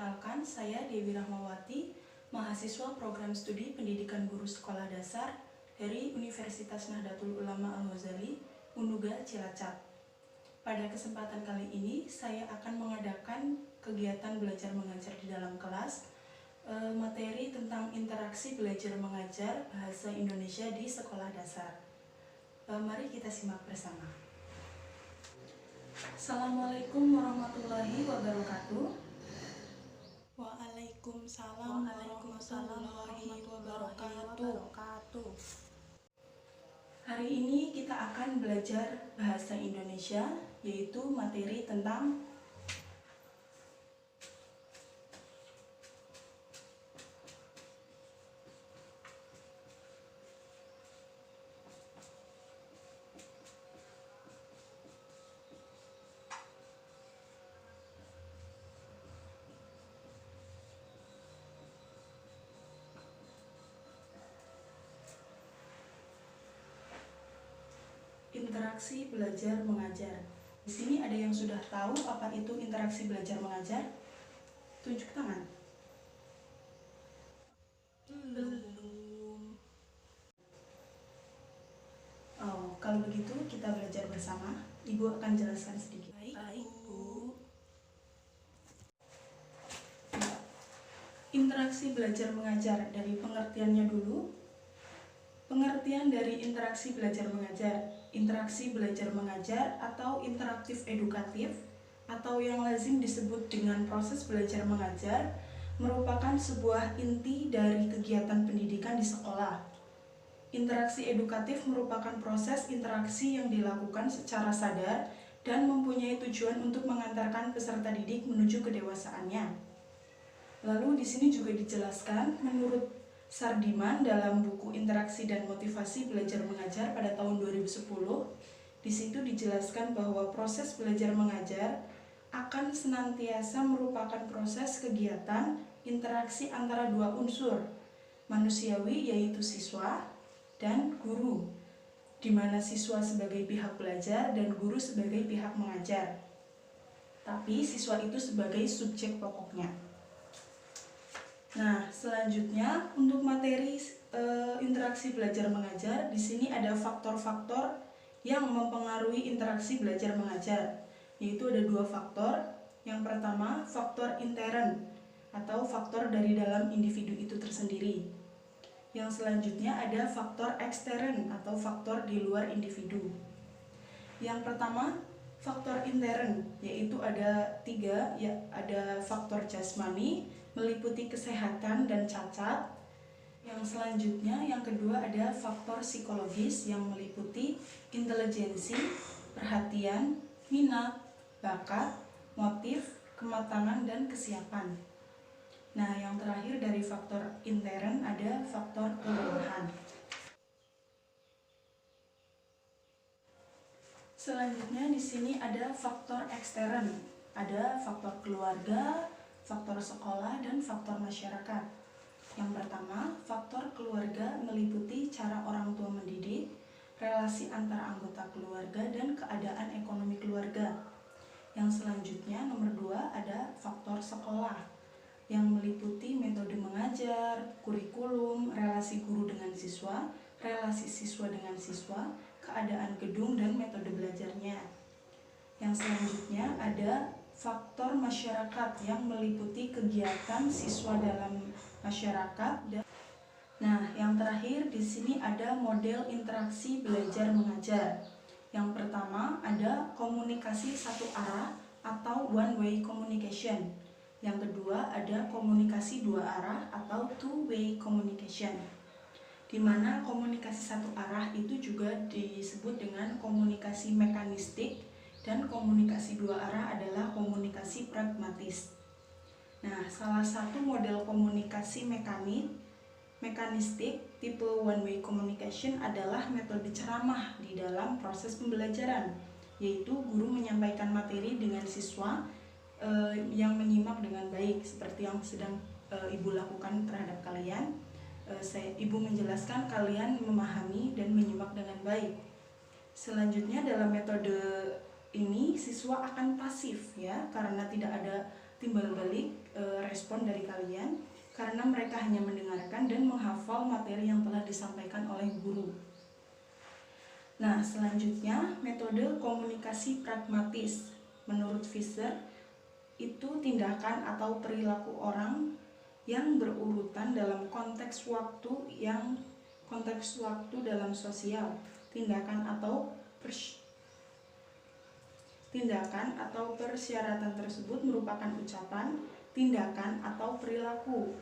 Perkenalkan, saya Dewi Rahmawati, mahasiswa program studi pendidikan guru sekolah dasar dari Universitas Nahdlatul Ulama Al-Ghazali, Unnuga, Cilacap. Pada kesempatan kali ini, saya akan mengadakan kegiatan belajar mengajar di dalam kelas, materi tentang interaksi belajar mengajar bahasa Indonesia di sekolah dasar. Mari kita simak bersama. Assalamualaikum warahmatullahi wabarakatuh. Waalaikumsalam warahmatullahi wabarakatuh. Hari ini kita akan belajar bahasa Indonesia, yaitu materi tentang interaksi belajar mengajar. Di sini ada yang sudah tahu apa itu interaksi belajar mengajar? Tunjuk tangan. Belum. Oh, kalau begitu kita belajar bersama. Ibu akan jelaskan sedikit. Baik, Bu. Interaksi belajar mengajar, dari pengertiannya dulu. Pengertian dari interaksi belajar mengajar. Interaksi belajar mengajar atau interaktif edukatif atau yang lazim disebut dengan proses belajar mengajar merupakan sebuah inti dari kegiatan pendidikan di sekolah. Interaksi edukatif merupakan proses interaksi yang dilakukan secara sadar dan mempunyai tujuan untuk mengantarkan peserta didik menuju kedewasaannya. Lalu di sini juga dijelaskan menurut Sardiman dalam buku Interaksi dan Motivasi Belajar Mengajar pada tahun 2010, di situ dijelaskan bahwa proses belajar mengajar akan senantiasa merupakan proses kegiatan interaksi antara dua unsur, manusiawi yaitu siswa dan guru, di mana siswa sebagai pihak belajar dan guru sebagai pihak mengajar. Tapi siswa itu sebagai subjek pokoknya. Nah, selanjutnya untuk materi interaksi belajar mengajar, di sini ada faktor-faktor yang mempengaruhi interaksi belajar mengajar, yaitu ada dua faktor. Yang pertama, faktor intern atau faktor dari dalam individu itu tersendiri. Yang selanjutnya ada faktor ekstern atau faktor di luar individu. Yang pertama, faktor intern, yaitu ada tiga, ya, ada faktor jasmani, meliputi kesehatan dan cacat. Yang selanjutnya, yang kedua ada faktor psikologis yang meliputi intelijensi, perhatian, minat, bakat, motif, kematangan, dan kesiapan. Nah, yang terakhir dari faktor intern ada faktor kelelahan. Selanjutnya di sini ada faktor ekstern, ada faktor keluarga, faktor sekolah, dan faktor masyarakat. Yang pertama, faktor keluarga meliputi cara orang tua mendidik, relasi antar anggota keluarga, dan keadaan ekonomi keluarga. Yang selanjutnya, nomor 2, ada faktor sekolah, yang meliputi metode mengajar, kurikulum, relasi guru dengan siswa, relasi siswa dengan siswa, keadaan gedung, dan metode belajarnya. Yang selanjutnya ada faktor masyarakat yang meliputi kegiatan siswa dalam masyarakat. Nah, yang terakhir di sini ada model interaksi belajar mengajar. Yang pertama ada komunikasi satu arah atau one way communication. Yang kedua ada komunikasi dua arah atau two way communication. Di mana komunikasi satu arah itu juga disebut dengan komunikasi mekanistik, dan komunikasi dua arah adalah komunikasi pragmatis. Nah, salah satu model komunikasi mekanistik tipe one way communication adalah metode ceramah di dalam proses pembelajaran, yaitu guru menyampaikan materi dengan siswa yang menyimak dengan baik, seperti yang sedang Ibu lakukan terhadap kalian. Ibu menjelaskan, kalian memahami dan menyimak dengan baik. Selanjutnya dalam metode ini siswa akan pasif ya, karena tidak ada timbal balik respon dari kalian, karena mereka hanya mendengarkan dan menghafal materi yang telah disampaikan oleh guru. Nah, selanjutnya metode komunikasi pragmatis. Menurut Fisher, itu tindakan atau perilaku orang yang berurutan dalam konteks waktu dalam sosial. Tindakan atau persyaratan tersebut merupakan ucapan, tindakan, atau perilaku.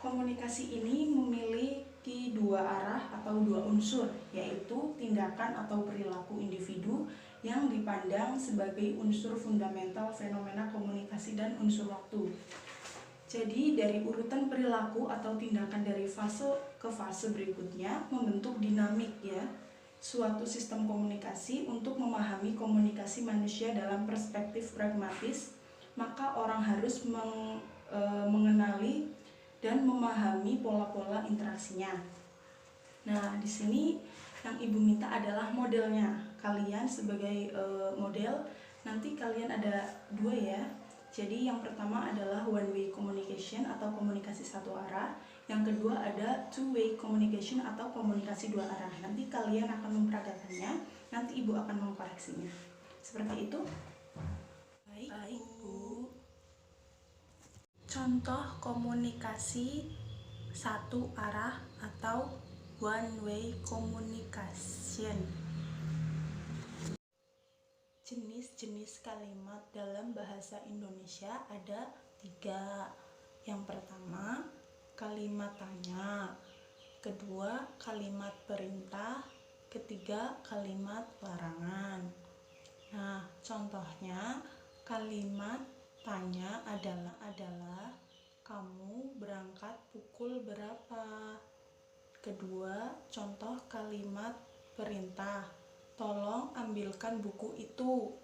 Komunikasi ini memiliki dua arah atau dua unsur, yaitu tindakan atau perilaku individu yang dipandang sebagai unsur fundamental fenomena komunikasi dan unsur waktu. Jadi dari urutan perilaku atau tindakan dari fase ke fase berikutnya membentuk dinamik ya, suatu sistem komunikasi. Untuk memahami komunikasi manusia dalam perspektif pragmatis, maka orang harus mengenali dan memahami pola-pola interaksinya. Nah, di sini yang Ibu minta adalah modelnya. Kalian sebagai model, nanti kalian ada dua ya. Jadi yang pertama adalah one way communication atau komunikasi satu arah. Yang kedua ada two way communication atau komunikasi dua arah. Nanti kalian akan memperagakannya, nanti Ibu akan mengkoreksinya. Seperti itu. Baik Bu. Contoh komunikasi satu arah atau one way communication. Jenis-jenis kalimat dalam bahasa Indonesia ada 3. Yang pertama, kalimat tanya. Kedua, kalimat perintah. Ketiga, kalimat larangan. Nah, contohnya kalimat tanya adalah kamu berangkat pukul berapa? Kedua, contoh kalimat perintah, tolong ambilkan buku itu.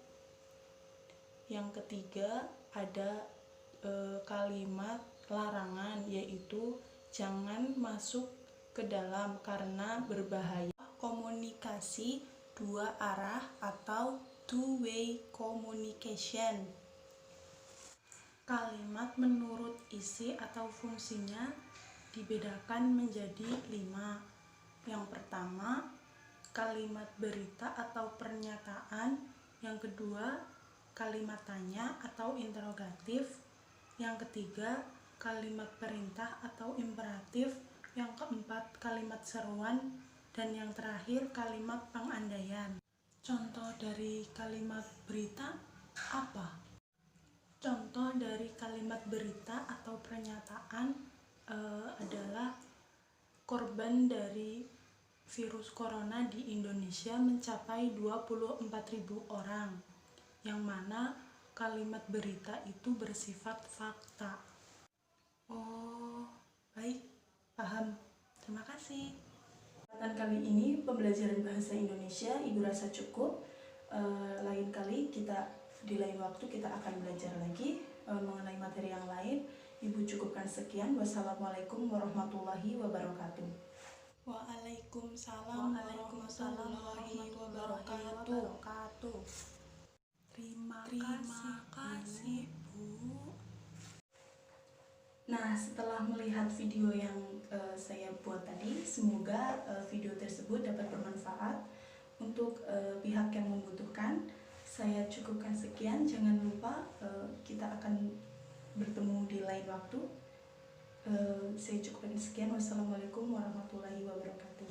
Yang ketiga ada kalimat larangan, yaitu jangan masuk ke dalam karena berbahaya. Komunikasi dua arah atau two way communication. Kalimat menurut isi atau fungsinya dibedakan menjadi 5. Yang pertama, kalimat berita atau pernyataan. Yang kedua, kalimat tanya atau interrogatif. Yang ketiga, kalimat perintah atau imperatif. Yang keempat, kalimat seruan. Dan yang terakhir, kalimat pengandaian. Contoh dari kalimat berita apa? Contoh dari kalimat berita atau pernyataan adalah korban dari virus corona di Indonesia mencapai 24.000 orang, yang mana kalimat berita itu bersifat fakta. Oh, baik, paham. Terima kasih. Kesempatan kali ini pembelajaran bahasa Indonesia Ibu rasa cukup. Lain kali di lain waktu kita akan belajar lagi mengenai materi yang lain. Ibu cukupkan sekian. Wassalamualaikum warahmatullahi wabarakatuh. Waalaikumsalam warahmatullahi wabarakatuh. Terima kasih Bu. Nah, setelah melihat video yang saya buat tadi, semoga video tersebut dapat bermanfaat untuk pihak yang membutuhkan. Saya cukupkan sekian. Jangan lupa kita akan bertemu di lain waktu. Saya cukupkan sekian. Wassalamualaikum warahmatullahi wabarakatuh.